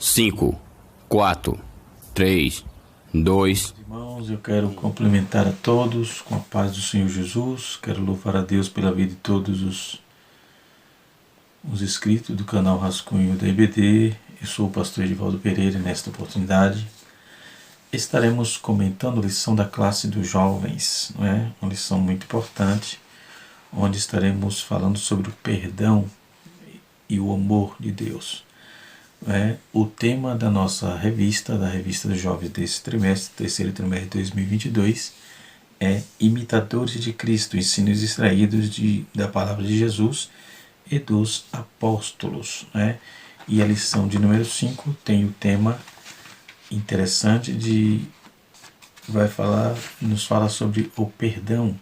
5, 4, 3, 2. Irmãos, eu quero cumprimentar a todos com a paz do Senhor Jesus. Quero louvar a Deus pela vida de todos os inscritos do canal Rascunho da IBD. Eu sou o pastor Edivaldo Pereira e nesta oportunidade estaremos comentando a lição da classe dos jovens, não é? Uma lição muito importante, onde estaremos falando sobre o perdão e o amor de Deus. O tema da nossa revista, da revista dos jovens desse trimestre, terceiro trimestre de 2022, é Imitadores de Cristo, ensinos extraídos da palavra de Jesus e dos apóstolos. E a lição de número 5 tem o tema interessante nos fala sobre o perdão.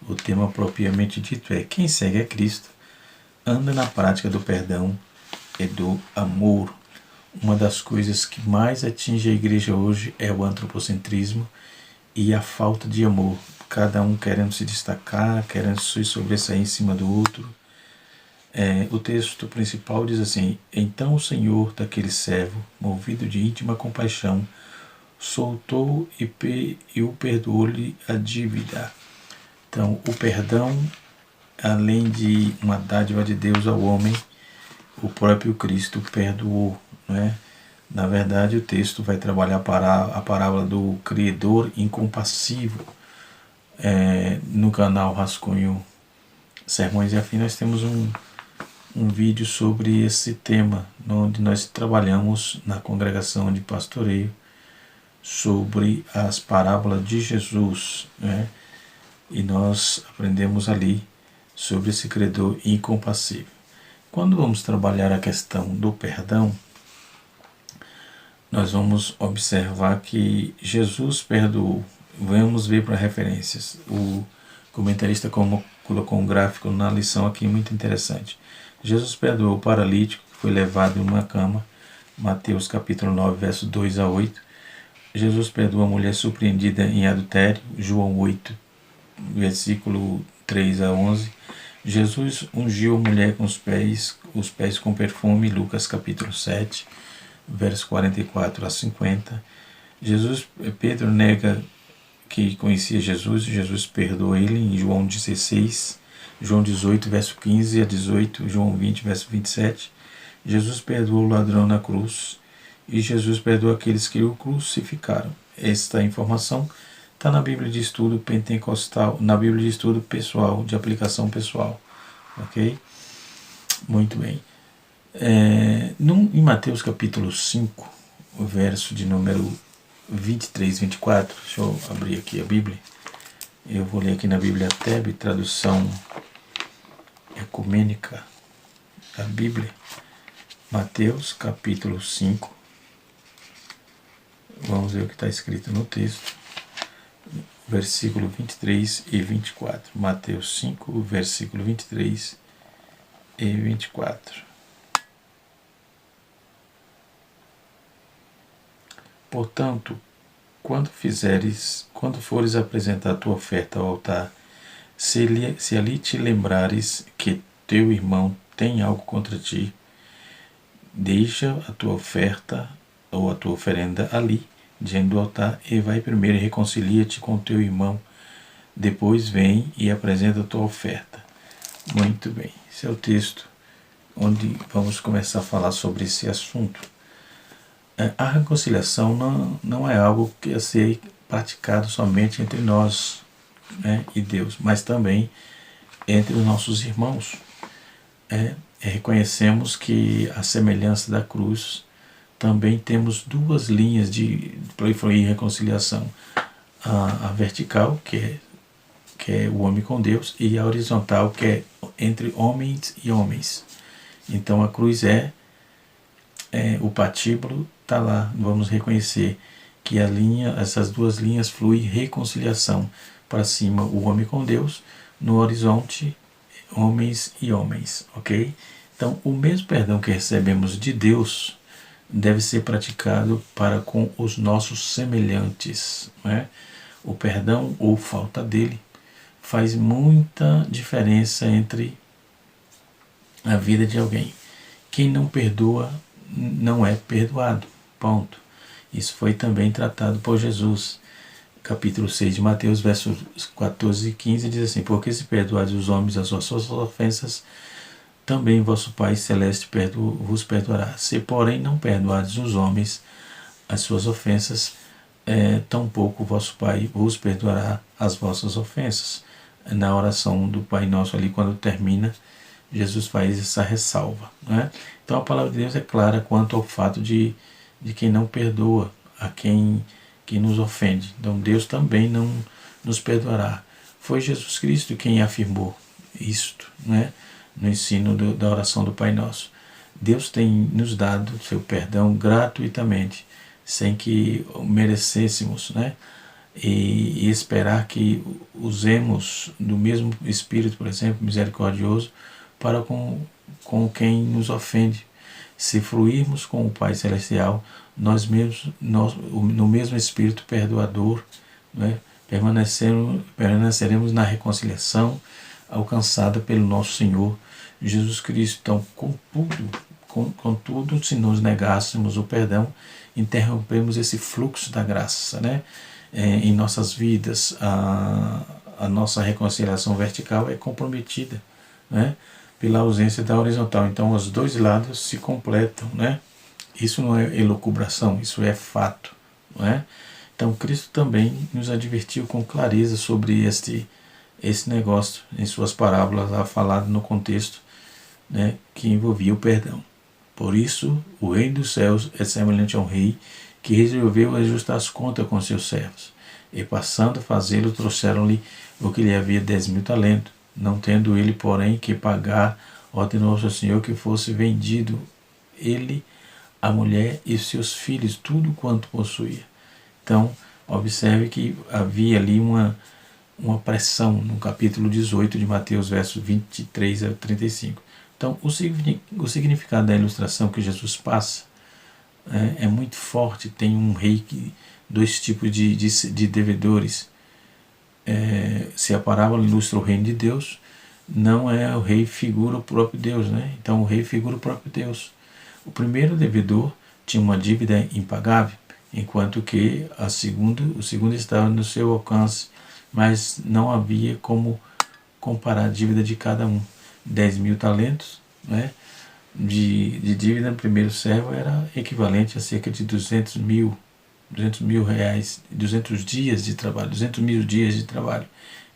O tema propriamente dito é: quem segue a Cristo anda na prática do perdão e do amor. Uma das coisas que mais atinge a igreja hoje é o antropocentrismo e a falta de amor. Cada um querendo se destacar, querendo se sobressair em cima do outro. O texto principal diz assim: então o Senhor daquele servo, movido de íntima compaixão, soltou e o perdoou-lhe a dívida. Então, o perdão, além de uma dádiva de Deus ao homem, o próprio Cristo perdoou. Na verdade, o texto vai trabalhar a parábola do credor incompassível. No canal Rascunho Sermões e Afins nós temos um vídeo sobre esse tema, onde nós trabalhamos na congregação de pastoreio sobre as parábolas de Jesus, e nós aprendemos ali sobre esse credor incompassível. Quando vamos trabalhar a questão do perdão, nós vamos observar que Jesus perdoou. Vamos ver para referências. O comentarista colocou um gráfico na lição aqui muito interessante. Jesus perdoou o paralítico que foi levado em uma cama, Mateus capítulo 9, verso 2 a 8. Jesus perdoou a mulher surpreendida em adultério, João 8, versículo 3 a 11. Jesus ungiu a mulher com os pés com perfume, Lucas capítulo 7, verso 44 a 50. Pedro nega que conhecia Jesus, Jesus perdoa ele em João 16, João 18, verso 15 a 18, João 20, verso 27. Jesus perdoou o ladrão na cruz e Jesus perdoa aqueles que o crucificaram. Esta informação está na Bíblia de Estudo Pentecostal, na Bíblia de Estudo Pessoal, de aplicação pessoal. Ok? Muito bem. Em Mateus capítulo 5, o verso de número 23, 24, deixa eu abrir aqui a Bíblia. Eu vou ler aqui na Bíblia Teb, tradução ecumênica da Bíblia. Mateus capítulo 5. Vamos ver o que está escrito no texto. Versículo 23 e 24. Mateus 5, versículo 23 e 24. Portanto, quando fores apresentar a tua oferta ao altar, se ali te lembrares que teu irmão tem algo contra ti, deixa a tua oferta ou a tua oferenda ali, diante do altar, e vai primeiro e reconcilia-te com teu irmão. Depois vem e apresenta a tua oferta. Muito bem. Esse é o texto onde vamos começar a falar sobre esse assunto. A reconciliação não é algo que é ser praticado somente entre nós, e Deus, mas também entre os nossos irmãos. Reconhecemos que a semelhança da cruz também temos duas linhas para influir em reconciliação. A vertical, que é o homem com Deus, e a horizontal, que é entre homens e homens. Então a cruz o patíbulo está lá. Vamos reconhecer que essas duas linhas fluem reconciliação. Para cima o homem com Deus, no horizonte homens e homens, ok? Então o mesmo perdão que recebemos de Deus deve ser praticado para com os nossos semelhantes. O perdão ou falta dele faz muita diferença entre a vida de alguém. Quem não perdoa não é perdoado. Ponto. Isso foi também tratado por Jesus. Capítulo 6 de Mateus, versos 14 e 15, diz assim: porque se perdoardes os homens as suas ofensas, também vosso Pai Celeste vos perdoará. Se, porém, não perdoardes os homens as suas ofensas, tampouco vosso Pai vos perdoará as vossas ofensas. Na oração do Pai Nosso ali, quando termina, Jesus faz essa ressalva, né? Então a palavra de Deus é clara quanto ao fato de quem não perdoa a quem nos ofende. Então Deus também não nos perdoará. Foi Jesus Cristo quem afirmou isto, né? No ensino da oração do Pai Nosso. Deus tem nos dado seu perdão gratuitamente, sem que merecêssemos, né? E esperar que usemos do mesmo Espírito, por exemplo, misericordioso, para com quem nos ofende. Se fluirmos com o Pai Celestial, nós no mesmo Espírito perdoador, né, permaneceremos na reconciliação alcançada pelo nosso Senhor Jesus Cristo. Então, contudo, se nos negássemos o perdão, interrompemos esse fluxo da graça, né? Em nossas vidas, a nossa reconciliação vertical é comprometida, né? Pela ausência da horizontal. Então, os dois lados se completam, né? Isso não é elucubração, isso é fato, não é? Então, Cristo também nos advertiu com clareza sobre esse negócio em suas parábolas, lá falado no contexto, né, que envolvia o perdão. Por isso, o reino dos céus é semelhante a um rei que resolveu ajustar as contas com seus servos. E passando a fazê-lo, trouxeram-lhe o que lhe havia 10.000 talentos. Não tendo ele, porém, que pagar, ordenou ao seu senhor que fosse vendido ele, a mulher e seus filhos, tudo quanto possuía. Então, observe que havia ali uma pressão no capítulo 18 de Mateus, versos 23 a 35. Então, o significado da ilustração que Jesus passa é muito forte. Tem um rei, dois tipos de devedores. Se a parábola ilustra o reino de Deus, não é o rei figura o próprio Deus, né? Então o rei figura o próprio Deus. O primeiro devedor tinha uma dívida impagável, enquanto que o segundo estava no seu alcance, mas não havia como comparar a dívida de cada um. 10.000 talentos, né, de dívida no primeiro servo era equivalente a cerca de 200 mil reais, 200 dias de trabalho, 200 mil dias de trabalho,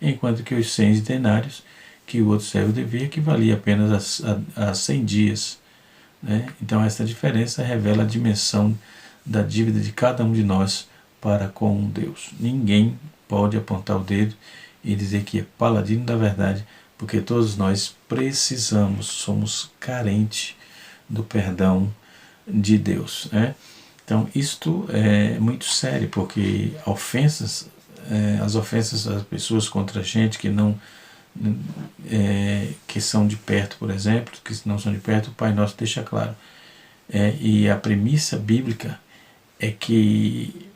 enquanto que os 100 denários que o outro servo devia equivalia apenas a 100 dias. Né? Então essa diferença revela a dimensão da dívida de cada um de nós para com Deus. Ninguém pode apontar o dedo e dizer que é paladino da verdade, porque todos nós precisamos, somos carentes do perdão de Deus. Né? Então isto é muito sério, porque as ofensas das pessoas contra a gente que não que são de perto, por exemplo, que não são de perto, o Pai Nosso deixa claro. E a premissa bíblica é que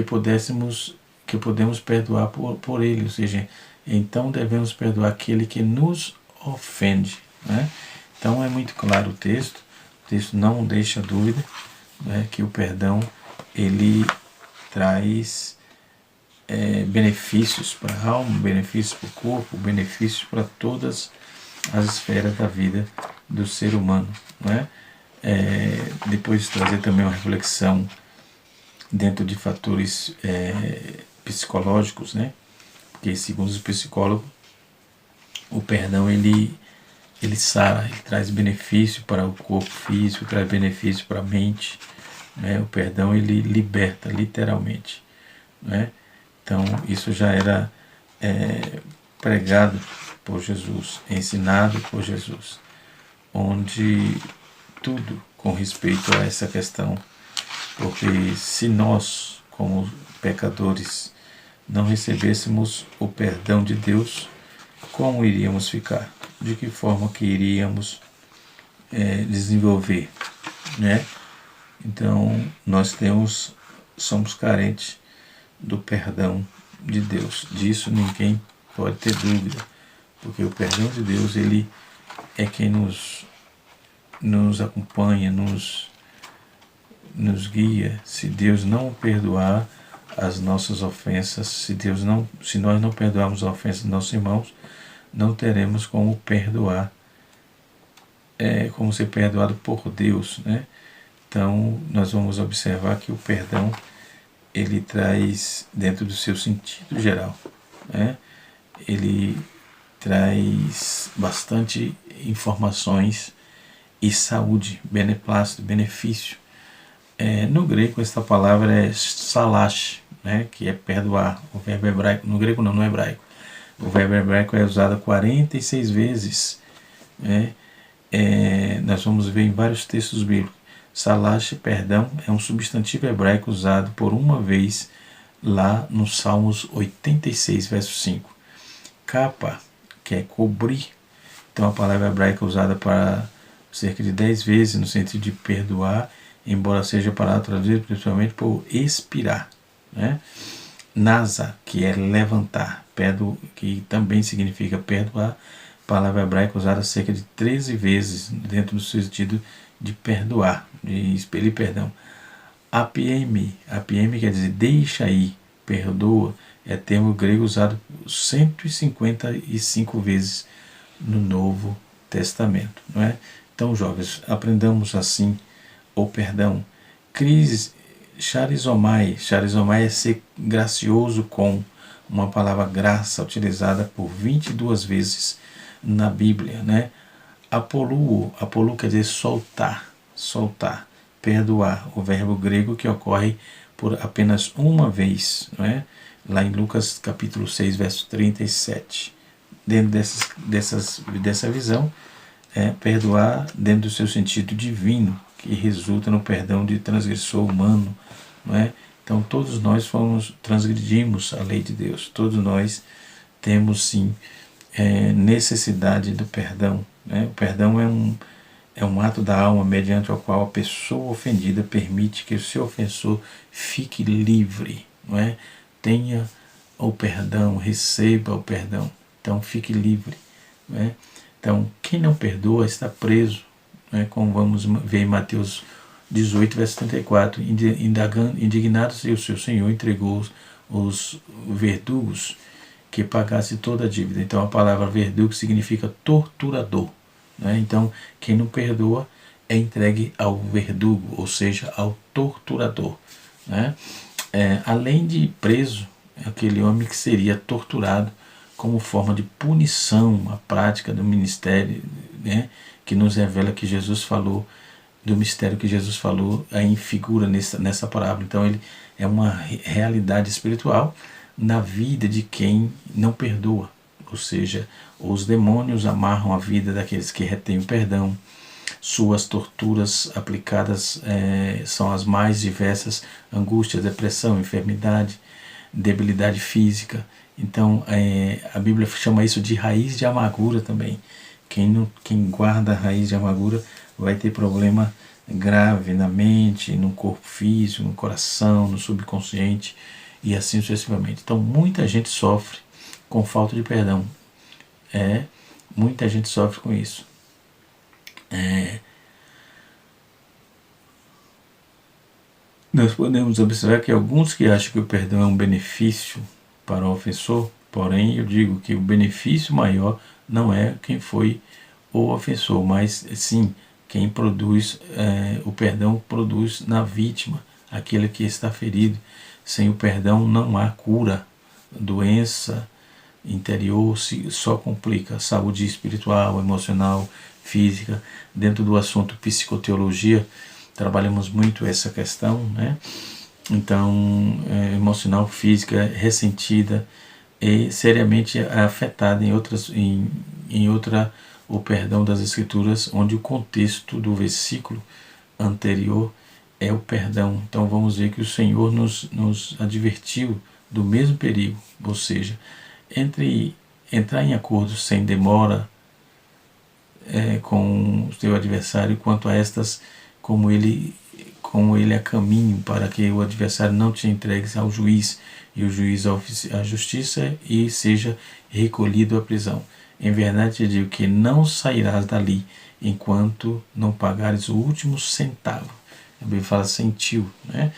podemos perdoar por ele, ou seja, então devemos perdoar aquele que nos ofende. Né? Então é muito claro o texto não deixa dúvida, né, que o perdão ele traz benefícios para a alma, benefícios para o corpo, benefícios para todas as esferas da vida do ser humano. Né? Depois trazer também uma reflexão dentro de fatores psicológicos, né? Porque segundo os psicólogos, o perdão ele sara, ele traz benefício para o corpo físico, traz benefício para a mente. Né? O perdão ele liberta, literalmente. Né? Então isso já era pregado por Jesus, ensinado por Jesus, onde tudo com respeito a essa questão, porque se nós, como pecadores, não recebêssemos o perdão de Deus, como iríamos ficar? De que forma que iríamos desenvolver? Né? Então nós somos carentes do perdão de Deus. Disso ninguém pode ter dúvida, porque o perdão de Deus ele é quem nos acompanha, nos nos guia, se Deus não perdoar as nossas ofensas, se nós não perdoarmos as ofensas dos nossos irmãos, não teremos como perdoar, como ser perdoado por Deus, né? Então, nós vamos observar que o perdão, ele traz, dentro do seu sentido geral, né? Ele traz bastante informações e saúde, beneplácito, benefício. No grego, essa palavra é salash, né? Que é perdoar. O verbo hebraico, no grego não, no hebraico. O verbo hebraico é usado 46 vezes, né? Nós vamos ver em vários textos bíblicos. Salash, perdão, é um substantivo hebraico usado por uma vez lá no Salmos 86, verso 5. Capa, que é cobrir. Então a palavra hebraica é usada para cerca de 10 vezes no sentido de perdoar, embora seja a palavra traduzida principalmente por expirar, né? Nasa, que é levantar, que também significa perdoar, palavra hebraica usada cerca de 13 vezes dentro do sentido de perdoar, de expelir perdão. APM quer dizer deixa aí, perdoa, é termo grego usado 155 vezes no Novo Testamento, não é? Então, jovens, aprendamos assim o perdão. Charizomai é ser gracioso com, uma palavra graça utilizada por 22 vezes na Bíblia, né? Apoluo quer dizer soltar, perdoar, o verbo grego que ocorre por apenas uma vez, não é? Lá em Lucas capítulo 6, verso 37. Dentro dessa visão, perdoar dentro do seu sentido divino, que resulta no perdão de transgressor humano, não é? Então todos nós transgredimos a lei de Deus, todos nós temos sim necessidade do perdão, né? O perdão é um ato da alma mediante o qual a pessoa ofendida permite que o seu ofensor fique livre, não é? Tenha o perdão, receba o perdão, então fique livre, não é? Então quem não perdoa está preso, né? Como vamos ver em Mateus 18, verso 34, indignados, e o seu senhor entregou os verdugos que pagasse toda a dívida. Então a palavra verdugo significa torturador, né? Então quem não perdoa é entregue ao verdugo, ou seja, ao torturador, né? Além de preso, é aquele homem que seria torturado como forma de punição à prática do ministério, né? Que nos revela que Jesus falou, do mistério que Jesus falou em figura nessa parábola. Então ele é uma realidade espiritual na vida de quem não perdoa, ou seja, os demônios amarram a vida daqueles que retêm o perdão. Suas torturas aplicadas são as mais diversas: angústia, depressão, enfermidade, debilidade física. Então a Bíblia chama isso de raiz de amargura também. Quem guarda a raiz de amargura vai ter problema grave na mente, no corpo físico, no coração, no subconsciente e assim sucessivamente. Então muita gente sofre com falta de perdão. Muita gente sofre com isso. Nós podemos observar que alguns que acham que o perdão é um benefício para o ofensor, porém eu digo que o benefício maior não é quem foi o ofensor, mas sim quem produz, o perdão produz na vítima, aquele que está ferido. Sem o perdão não há cura, doença interior só complica, saúde espiritual, emocional, física. Dentro do assunto psicoteologia, trabalhamos muito essa questão, né? Então, emocional, física, ressentida e seriamente afetada em outra, o perdão das Escrituras, onde o contexto do versículo anterior é o perdão. Então vamos ver que o Senhor nos advertiu do mesmo perigo, ou seja, entre entrar em acordo sem demora com o teu adversário quanto a estas, como ele é caminho para que o adversário não te entregue ao juiz, e o juiz à justiça, e seja recolhido à prisão. Em verdade te digo que não sairás dali enquanto não pagares o último centavo. A Bíblia fala sentiu, né?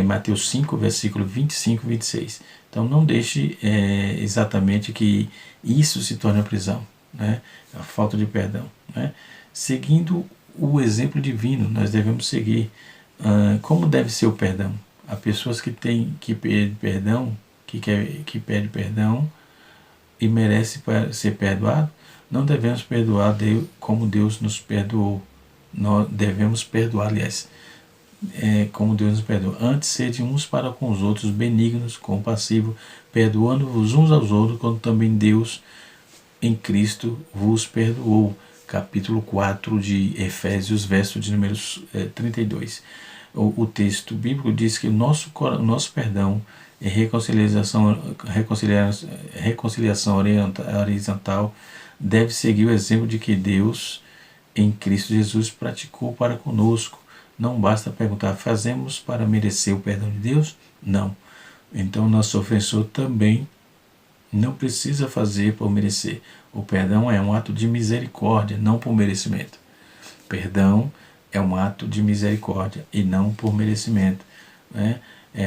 Mateus 5, versículo 25 e 26. Então não deixe exatamente que isso se torne a prisão, né? A falta de perdão, né? Seguindo o exemplo divino, nós devemos seguir como deve ser o perdão. Há pessoas que pedem perdão, que pede perdão e merece ser perdoado. Não devemos perdoar como Deus nos perdoou. Nós devemos perdoar, aliás, como Deus nos perdoa. Antes, sede uns para com os outros benignos, compassivos, perdoando-vos uns aos outros, quando também Deus em Cristo vos perdoou. Capítulo 4 de Efésios, verso de número 32. O texto bíblico diz que o nosso perdão é reconciliação horizontal, deve seguir o exemplo de que Deus em Cristo Jesus praticou para conosco. Não basta perguntar, fazemos para merecer o perdão de Deus? Não. Então nosso ofensor também não precisa fazer por merecer. O perdão é um ato de misericórdia, não por merecimento. Perdão é um ato de misericórdia e não por merecimento, né? É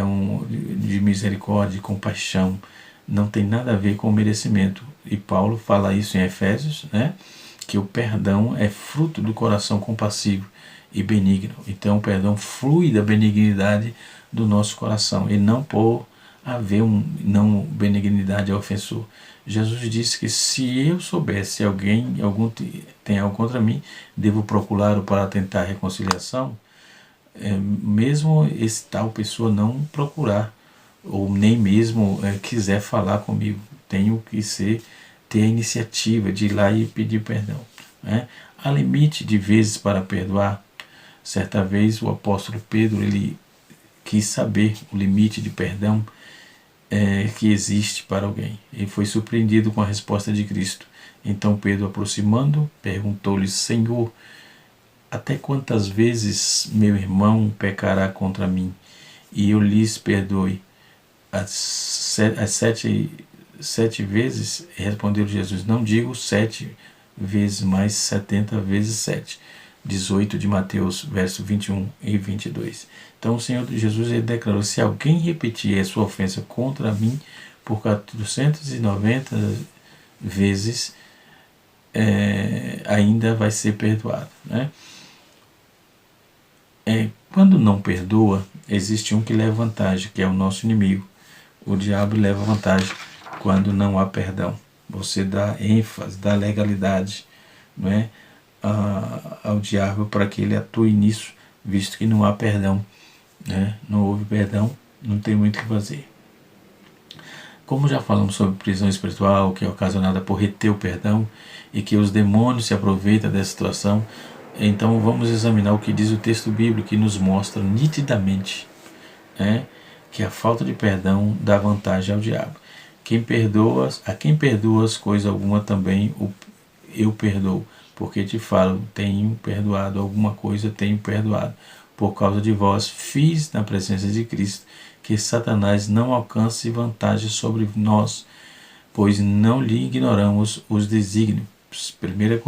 de misericórdia, de compaixão. Não tem nada a ver com merecimento. E Paulo fala isso em Efésios, né? Que o perdão é fruto do coração compassivo e benigno. Então o perdão flui da benignidade do nosso coração e não por haver não benignidade ao ofensor. Jesus disse que se eu soubesse alguém tem algo contra mim, devo procurá-lo para tentar reconciliação, mesmo esse tal pessoa não procurar ou nem mesmo quiser falar comigo, tenho que ter a iniciativa de ir lá e pedir perdão, né? Há limite de vezes para perdoar. Certa vez o apóstolo Pedro ele quis saber o limite de perdão que existe para alguém. Ele foi surpreendido com a resposta de Cristo. Então Pedro, aproximando, perguntou-lhe: Senhor, até quantas vezes meu irmão pecará contra mim e eu lhes perdoe? As 7 vezes? Respondeu Jesus: não digo 7 vezes, mas 70 vezes 7. 18 de Mateus, verso 21 e 22. Então o Senhor Jesus ele declarou: se alguém repetir a sua ofensa contra mim por 490 vezes, ainda vai ser perdoado, né? Quando não perdoa, existe um que leva vantagem, que é o nosso inimigo. O diabo leva vantagem quando não há perdão. Você dá ênfase, dá legalidade, não é? Ao diabo para que ele atue nisso, visto que não há perdão, né? Não houve perdão, não tem muito o que fazer. Como já falamos sobre prisão espiritual, que é ocasionada por reter o perdão e que os demônios se aproveitam dessa situação, então vamos examinar o que diz o texto bíblico, que nos mostra nitidamente, né, que a falta de perdão dá vantagem ao diabo. A quem perdoas coisa alguma também eu perdoo. Porque te falo, tenho perdoado alguma coisa, tenho perdoado. Por causa de vós, fiz na presença de Cristo que Satanás não alcance vantagem sobre nós, pois não lhe ignoramos os desígnios. 2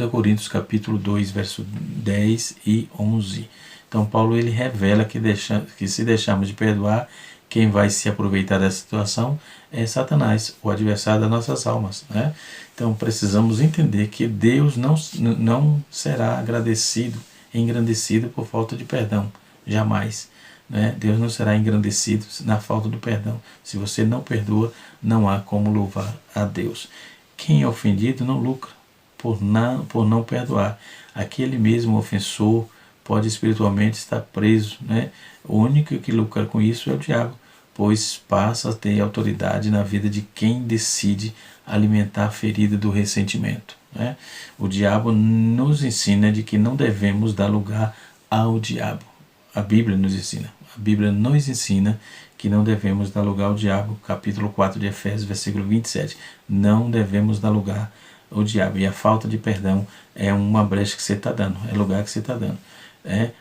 Coríntios, capítulo 2, verso 10 e 11. Então Paulo ele revela que se deixarmos de perdoar, quem vai se aproveitar dessa situação é Satanás, o adversário das nossas almas, né? Então precisamos entender que Deus não será engrandecido por falta de perdão, jamais, né? Deus não será engrandecido na falta do perdão. Se você não perdoa, não há como louvar a Deus. Quem é ofendido não lucra por não perdoar. Aquele mesmo ofensor pode espiritualmente estar preso, né? O único que lucra com isso é o diabo, pois passa a ter autoridade na vida de quem decide alimentar a ferida do ressentimento, né? O diabo nos ensina de que não devemos dar lugar ao diabo. A Bíblia nos ensina que não devemos dar lugar ao diabo. Capítulo 4 de Efésios, versículo 27. Não devemos dar lugar ao diabo. E a falta de perdão é uma brecha que você está dando, é lugar que você está dando.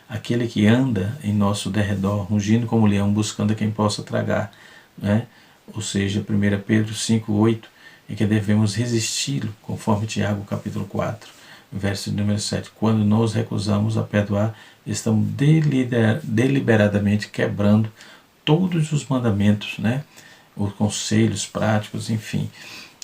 Aquele que anda em nosso derredor, rugindo como leão, buscando a quem possa tragar, né? Ou seja, 1 Pedro 5:8, e que devemos resisti-lo, conforme Tiago capítulo 4, verso número 7. Quando nos recusamos a perdoar, estamos deliberadamente quebrando todos os mandamentos, né? Os conselhos práticos, enfim,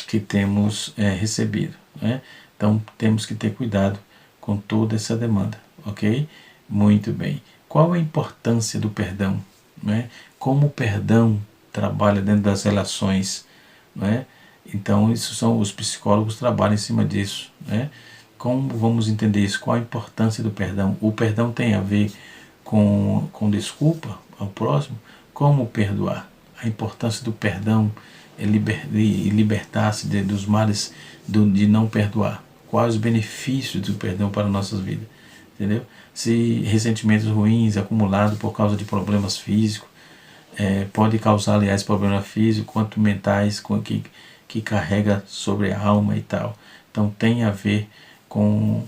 que temos recebido, né? Então temos que ter cuidado com toda essa demanda, ok? Muito bem. Qual a importância do perdão, né? Como o perdão trabalha dentro das relações, né? Então isso são os psicólogos trabalham em cima disso, né? Como vamos entender isso? Qual a importância do perdão? O perdão tem a ver com desculpa ao próximo? Como perdoar? A importância do perdão é libertar-se dos males de não perdoar. Quais os benefícios do perdão para nossas vidas? Entendeu? Se ressentimentos ruins acumulados por causa de problemas físicos, pode causar, aliás, problemas físicos quanto mentais que carrega sobre a alma e tal. Então tem a ver com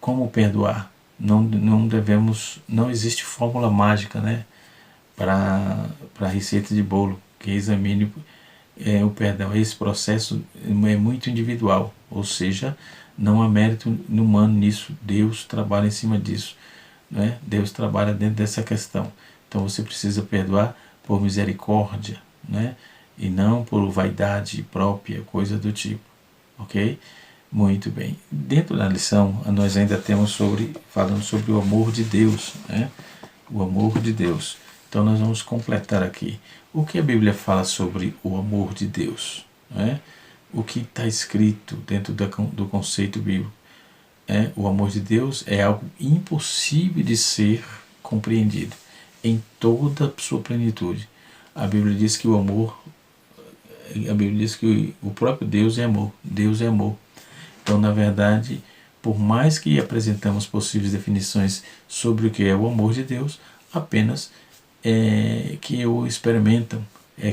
como perdoar. Não existe fórmula mágica, né, para receita de bolo que examine o perdão. Esse processo é muito individual, ou seja, não há mérito humano nisso. Deus trabalha em cima disso, né? Deus trabalha dentro dessa questão. Então você precisa perdoar por misericórdia, né? E não por vaidade própria, coisa do tipo, ok? Muito bem. Dentro da lição, nós ainda temos falando sobre o amor de Deus, né? O amor de Deus. Então nós vamos completar aqui. O que a Bíblia fala sobre o amor de Deus, né? O que está escrito dentro do conceito bíblico. O amor de Deus é algo impossível de ser compreendido em toda a sua plenitude. A Bíblia diz que o próprio Deus é amor. Deus é amor. Então, na verdade, por mais que apresentamos possíveis definições sobre o que é o amor de Deus, apenas que o experimentam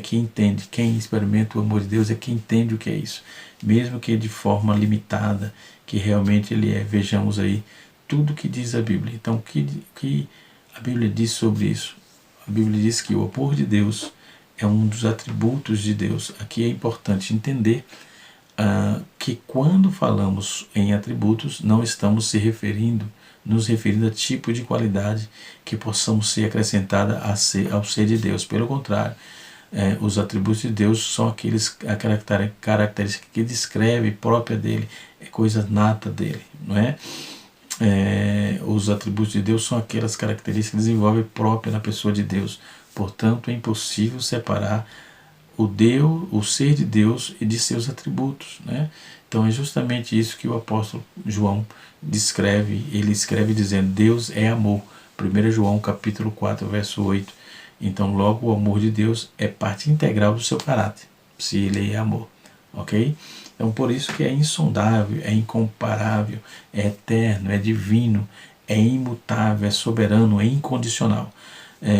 que entende. Quem experimenta o amor de Deus é quem entende o que é isso, mesmo que de forma limitada, que realmente ele é. Vejamos aí tudo que diz a Bíblia. Então, o que a Bíblia diz sobre isso? A Bíblia diz que o amor de Deus é um dos atributos de Deus. Aqui é importante entender que quando falamos em atributos, não estamos nos referindo a tipo de qualidade que possamos ser acrescentada ao ser de Deus. Pelo contrário, os atributos de Deus são a característica que descreve própria dele, é coisa nata dele, não é? Os atributos de Deus são aquelas características que desenvolve própria na pessoa de Deus. Portanto, é impossível separar o ser de Deus e de seus atributos, né? Então é justamente isso que o apóstolo João descreve. Ele escreve dizendo: Deus é amor. 1 João capítulo 4, verso 8. Então logo o amor de Deus é parte integral do seu caráter, se ele é amor, ok? Então por isso que é insondável, é incomparável, é eterno, é divino, é imutável, é soberano, é incondicional.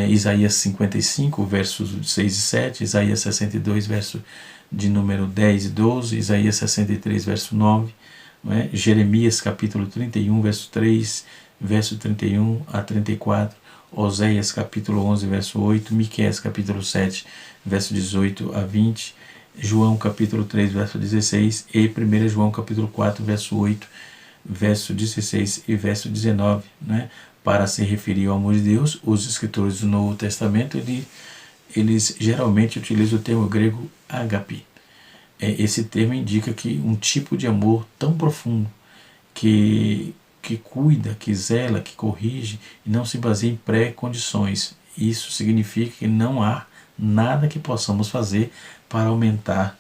Isaías 55, versos 6 e 7, Isaías 62, verso de número 10 e 12, Isaías 63, verso 9, Jeremias capítulo 31, verso 3, verso 31 a 34, Oséias capítulo 11, verso 8, Miqueias capítulo 7, verso 18 a 20, João capítulo 3, verso 16 e 1 João capítulo 4, verso 8, verso 16 e verso 19, né? Para se referir ao amor de Deus, os escritores do Novo Testamento eles geralmente utilizam o termo grego ágape. Esse termo indica que um tipo de amor tão profundo que cuida, que zela, que corrige e não se baseia em pré-condições. Isso significa que não há nada que possamos fazer para aumentar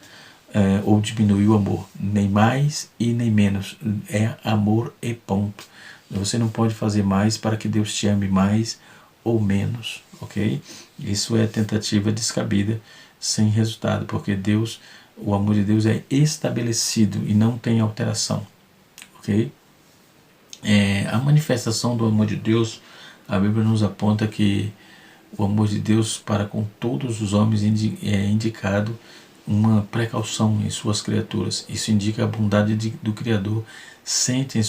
ou diminuir o amor, nem mais e nem menos. É amor e ponto. Você não pode fazer mais para que Deus te ame mais ou menos, ok? Isso é tentativa descabida, sem resultado, porque o amor de Deus é estabelecido e não tem alteração, ok? A manifestação do amor de Deus, a Bíblia nos aponta que o amor de Deus para com todos os homens é indicado uma precaução em suas criaturas. Isso indica a bondade do Criador, sente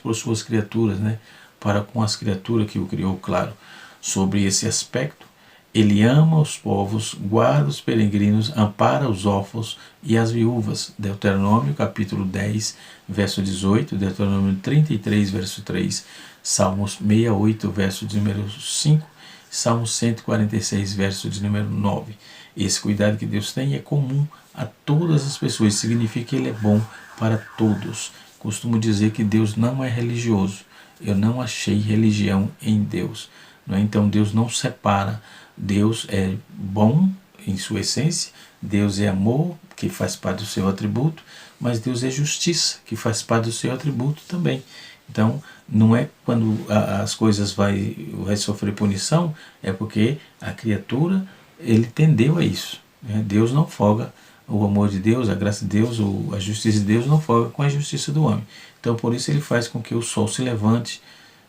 por suas criaturas, né? Para com as criaturas que o criou, claro. Sobre esse aspecto, Ele ama os povos, guarda os peregrinos, ampara os órfãos e as viúvas. Deuteronômio capítulo 10, verso 18, Deuteronômio 33, verso 3, Salmos 68, verso de número 5, Salmos 146, verso de número 9. Esse cuidado que Deus tem é comum a todas as pessoas, significa que Ele é bom para todos. Costumo dizer que Deus não é religioso. Eu não achei religião em Deus. Não é? Então Deus não separa. Deus é bom em sua essência, Deus é amor, que faz parte do seu atributo, mas Deus é justiça, que faz parte do seu atributo também. Então, não é quando as coisas vai sofrer punição, é porque a criatura, ele tendeu a isso. Né? Deus não folga, o amor de Deus, a graça de Deus, a justiça de Deus não folga com a justiça do homem. Então, por isso ele faz com que o sol se levante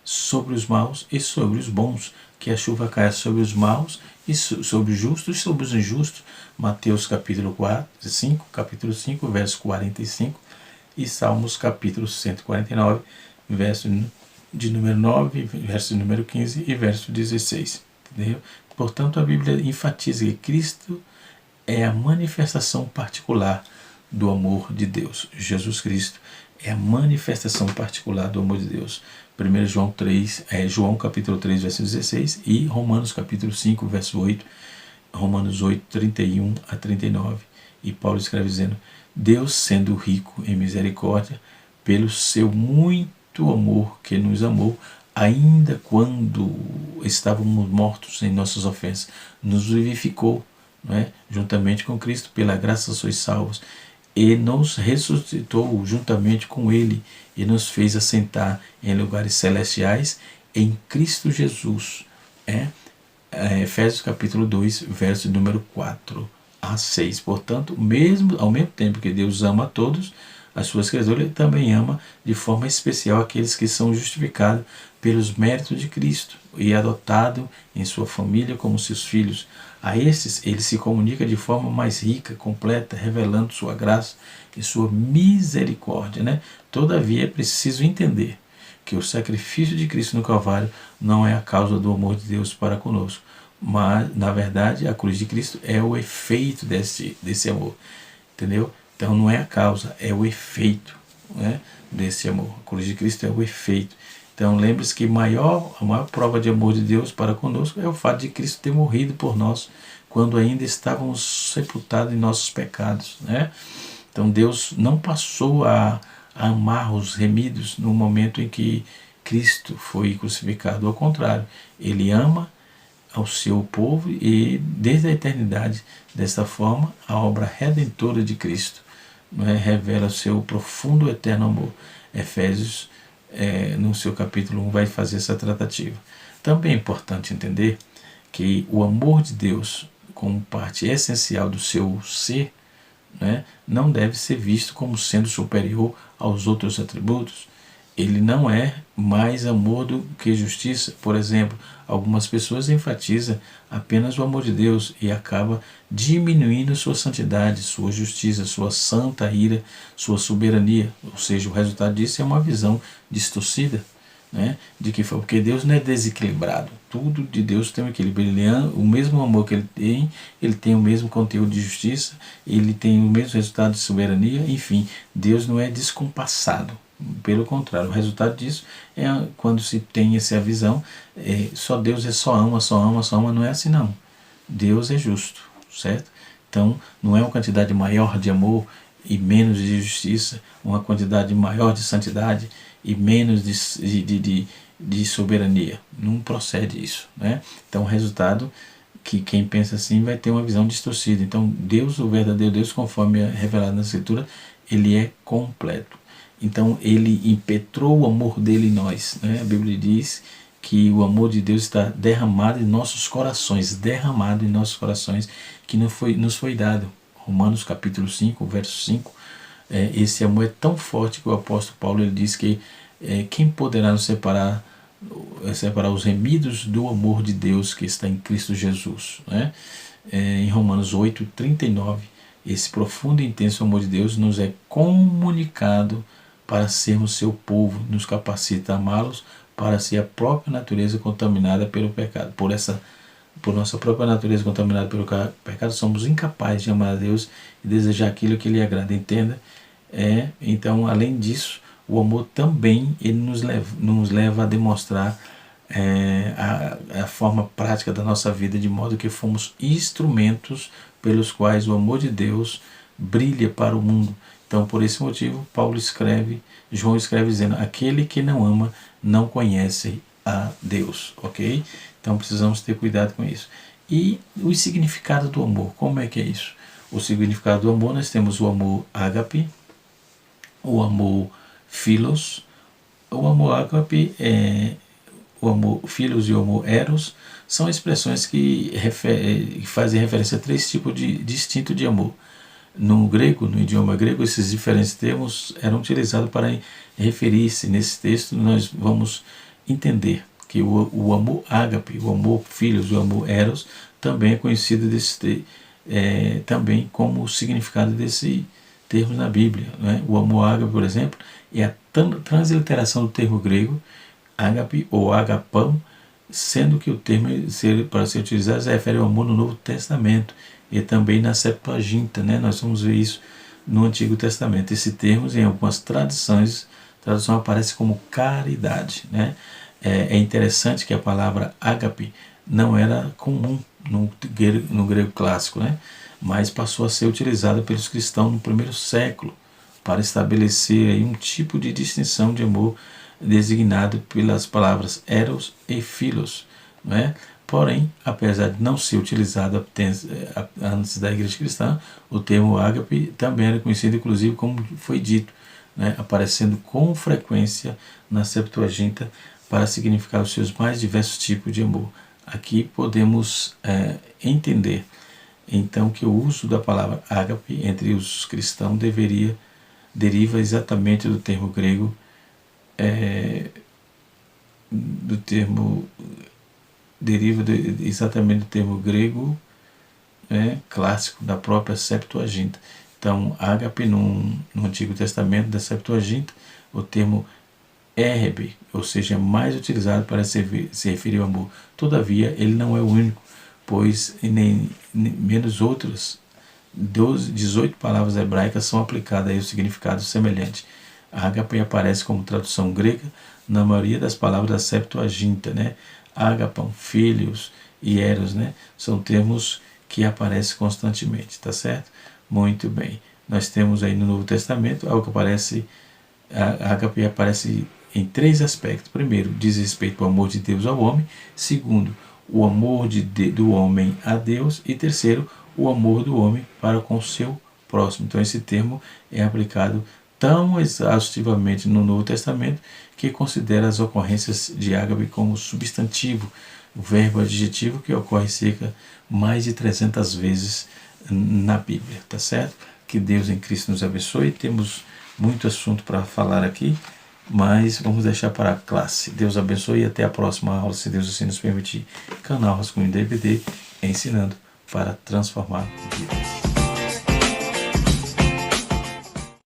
sobre os maus e sobre os bons, que a chuva caia sobre os maus e sobre os justos e sobre os injustos. Mateus capítulo 5, verso 45 e Salmos capítulo 149, verso de número 9, verso de número 15 e verso 16. Entendeu? Portanto, a Bíblia enfatiza que Cristo é a manifestação particular do amor de Deus. Jesus Cristo é a manifestação particular do amor de Deus. 1 João 3, João capítulo 3, verso 16 e Romanos capítulo 5, verso 8, Romanos 8, 31 a 39. E Paulo escreve dizendo: Deus, sendo rico em misericórdia, pelo seu muito amor que nos amou, ainda quando estávamos mortos em nossas ofensas, nos vivificou, não é? Juntamente com Cristo, pela graça sois salvos, e nos ressuscitou juntamente com Ele, e nos fez assentar em lugares celestiais em Cristo Jesus. Efésios capítulo 2, verso número 4 a 6. Portanto, ao mesmo tempo que Deus ama a todos, as suas criaturas, Ele também ama de forma especial aqueles que são justificados pelos méritos de Cristo e adotados em sua família como seus filhos. A esses, Ele se comunica de forma mais rica, completa, revelando sua graça e sua misericórdia. Né? Todavia, é preciso entender que o sacrifício de Cristo no Calvário não é a causa do amor de Deus para conosco, mas, na verdade, a cruz de Cristo é o efeito desse amor. Entendeu? Então não é a causa, é o efeito, né, desse amor. A cruz de Cristo é o efeito. Então lembre-se que a maior prova de amor de Deus para conosco é o fato de Cristo ter morrido por nós quando ainda estávamos sepultados em nossos pecados. Né? Então Deus não passou a amar os remidos no momento em que Cristo foi crucificado. Ao contrário, Ele ama ao seu povo e desde a eternidade, desta forma, a obra redentora de Cristo revela o seu profundo e eterno amor. Efésios, no seu capítulo 1, vai fazer essa tratativa. Também é importante entender que o amor de Deus, como parte essencial do seu ser, não deve ser visto como sendo superior aos outros atributos. Ele não é mais amor do que justiça. Por exemplo, algumas pessoas enfatizam apenas o amor de Deus e acaba diminuindo sua santidade, sua justiça, sua santa ira, sua soberania. Ou seja, o resultado disso é uma visão distorcida, de que foi porque Deus não é desequilibrado. Tudo de Deus tem um equilíbrio. O mesmo amor que ele tem o mesmo conteúdo de justiça, ele tem o mesmo resultado de soberania. Enfim, Deus não é descompassado. Pelo contrário, o resultado disso é quando se tem essa visão, só Deus só ama, não é assim não. Deus é justo, certo? Então não é uma quantidade maior de amor e menos de justiça, uma quantidade maior de santidade e menos de soberania. Não procede isso. Então o resultado que quem pensa assim vai ter uma visão distorcida. Então Deus, o verdadeiro Deus, conforme é revelado na Escritura, Ele é completo. Então Ele impetrou o amor dele em nós. A Bíblia diz que o amor de Deus está derramado em nossos corações, que nos foi dado. Romanos capítulo 5, verso 5. Esse amor é tão forte que o apóstolo Paulo ele diz que quem poderá nos separar os remidos do amor de Deus que está em Cristo Jesus. Em Romanos 8, 39, esse profundo e intenso amor de Deus nos é comunicado para sermos seu povo, nos capacita a amá-los para ser a própria natureza contaminada pelo pecado. Por essa por nossa própria natureza contaminada pelo pecado, somos incapazes de amar a Deus e desejar aquilo que lhe agrada, entenda? Então, além disso, o amor também ele nos leva a demonstrar a forma prática da nossa vida, de modo que fomos instrumentos pelos quais o amor de Deus brilha para o mundo. Então, por esse motivo, João escreve dizendo: aquele que não ama não conhece a Deus, ok? Então precisamos ter cuidado com isso. E o significado do amor, como é que é isso? O significado do amor, nós temos o amor ágape, o amor philos. O amor ágape, o amor philos e o amor eros são expressões que fazem referência a três tipos distintos de amor. No grego, no idioma grego, esses diferentes termos eram utilizados para referir-se. Nesse texto nós vamos entender que o amor ágape, o amor philos, o amor eros também é conhecido também como o significado desse termo na Bíblia, né? O amor ágape, por exemplo, é a transliteração do termo grego ágape ou agapão, sendo que o termo para ser utilizado se refere ao amor no Novo Testamento e também na Septuaginta, né? Nós vamos ver isso no Antigo Testamento. Esse termo, em algumas tradução aparece como caridade, né? É interessante que a palavra ágape não era comum no grego clássico, né? Mas passou a ser utilizada pelos cristãos no primeiro século para estabelecer aí um tipo de distinção de amor designado pelas palavras eros e philos, não é? Porém, apesar de não ser utilizado antes da igreja cristã, o termo ágape também era conhecido, inclusive, como foi dito, né, aparecendo com frequência na Septuaginta para significar os seus mais diversos tipos de amor. Aqui podemos entender, então, que o uso da palavra ágape entre os cristãos deriva exatamente do termo grego, exatamente do termo grego clássico da própria Septuaginta. Então, ágape no Antigo Testamento da Septuaginta, o termo érebe, ou seja, mais utilizado para se referir ao amor. Todavia, ele não é o único, pois nem menos outras 18 palavras hebraicas são aplicadas a um significado semelhante. Ágape aparece como tradução grega na maioria das palavras da Septuaginta, né? Agapão, filhos e eros, né? São termos que aparecem constantemente, tá certo? Muito bem. Nós temos aí no Novo Testamento algo que aparece, ágape aparece em três aspectos. Primeiro, diz respeito ao amor de Deus ao homem. Segundo, o amor do homem a Deus. E terceiro, o amor do homem para com o seu próximo. Então esse termo é aplicado tão exaustivamente no Novo Testamento que considera as ocorrências de ágape como substantivo, o verbo adjetivo que ocorre cerca mais de 300 vezes na Bíblia, tá certo? Que Deus em Cristo nos abençoe. Temos muito assunto para falar aqui, mas vamos deixar para a classe. Deus abençoe e até a próxima aula, se Deus assim nos permitir. Canal Rascunho DVD, ensinando para transformar vidas.